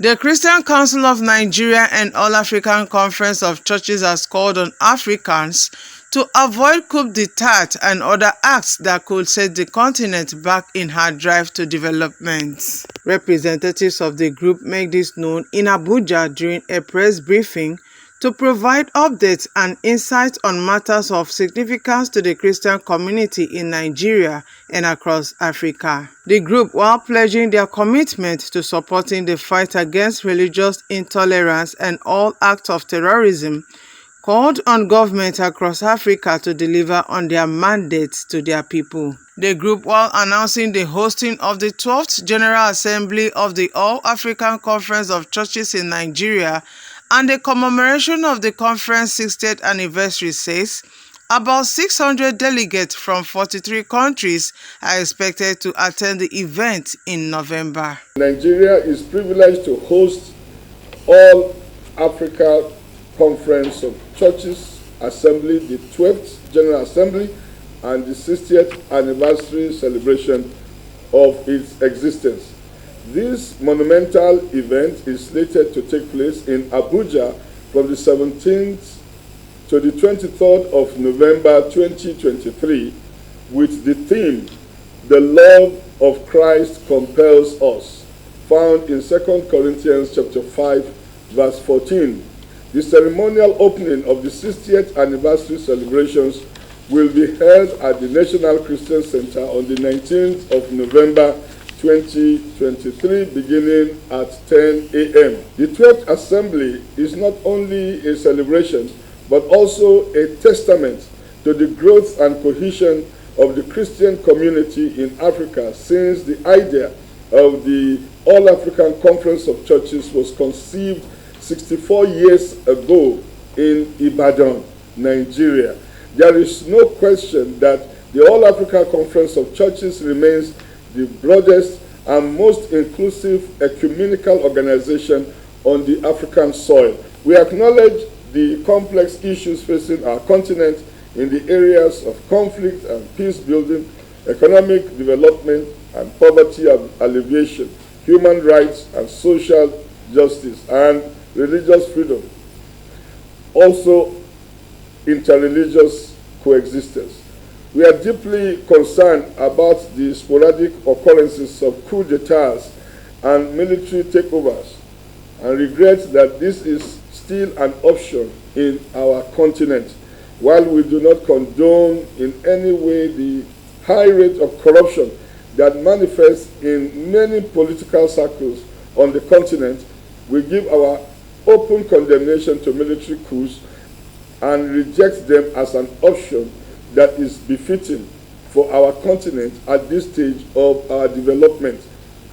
The Christian Council of Nigeria and All African Conference of Churches has called on Africans to avoid coup d'etat and other acts that could set the continent back in her drive to development. Representatives of the group make this known in Abuja during a press briefing to provide updates and insights on matters of significance to the Christian community in Nigeria and across Africa. The group, while pledging their commitment to supporting the fight against religious intolerance and all acts of terrorism, called on governments across Africa to deliver on their mandates to their people. The group, while announcing the hosting of the 12th General Assembly of the All African Conference of Churches in Nigeria and the commemoration of the conference 60th anniversary, says about 600 delegates from 43 countries are expected to attend the event in November. Nigeria is privileged to host All Africa Conference of Churches Assembly, the 12th General Assembly, and the 60th anniversary celebration of its existence. This monumental event is slated to take place in Abuja from the 17th to the 23rd of November 2023 with the theme, "The Love of Christ Compels Us," found in 2 Corinthians chapter 5, verse 14. The ceremonial opening of the 60th anniversary celebrations will be held at the National Christian Center on the 19th of November 2023, beginning at 10 a.m. The 12th Assembly is not only a celebration, but also a testament to the growth and cohesion of the Christian community in Africa since the idea of the All African Conference of Churches was conceived 64 years ago in Ibadan, Nigeria. There is no question that the All Africa Conference of Churches remains the broadest and most inclusive ecumenical organization on the African soil. We acknowledge the complex issues facing our continent in the areas of conflict and peace building, economic development and poverty alleviation, human rights and social justice, and religious freedom. Also, interreligious coexistence. We are deeply concerned about the sporadic occurrences of coup d'etats and military takeovers and regret that this is still an option in our continent. While we do not condone in any way the high rate of corruption that manifests in many political circles on the continent, we give our open condemnation to military coups and reject them as an option that is befitting for our continent at this stage of our development.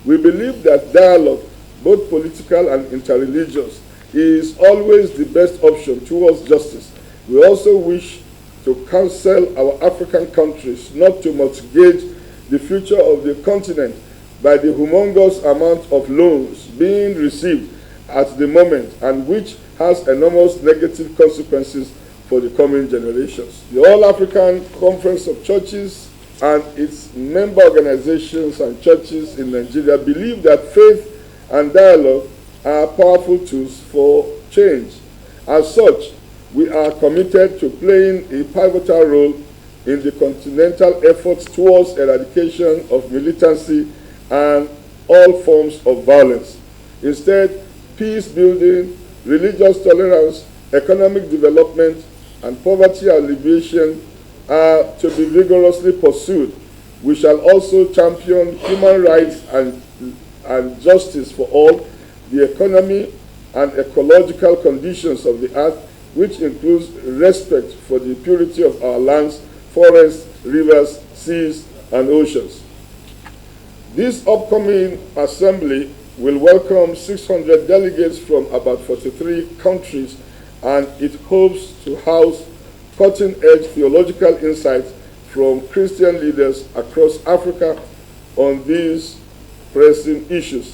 We believe that dialogue, both political and interreligious, is always the best option towards justice. We also wish to counsel our African countries not to mortgage the future of the continent by the humongous amount of loans being received at the moment, and which has enormous negative consequences for the coming generations. The All African Conference of Churches and its member organizations and churches in Nigeria believe that faith and dialogue are powerful tools for change. As such, we are committed to playing a pivotal role in the continental efforts towards eradication of militancy and all forms of violence. Instead, peace building, religious tolerance, economic development, and poverty alleviation are to be vigorously pursued. We shall also champion human rights and justice for all, the economy and ecological conditions of the earth, which includes respect for the purity of our lands, forests, rivers, seas, and oceans. This upcoming assembly will welcome 600 delegates from about 43 countries, and it hopes to house cutting-edge theological insights from Christian leaders across Africa on these pressing issues.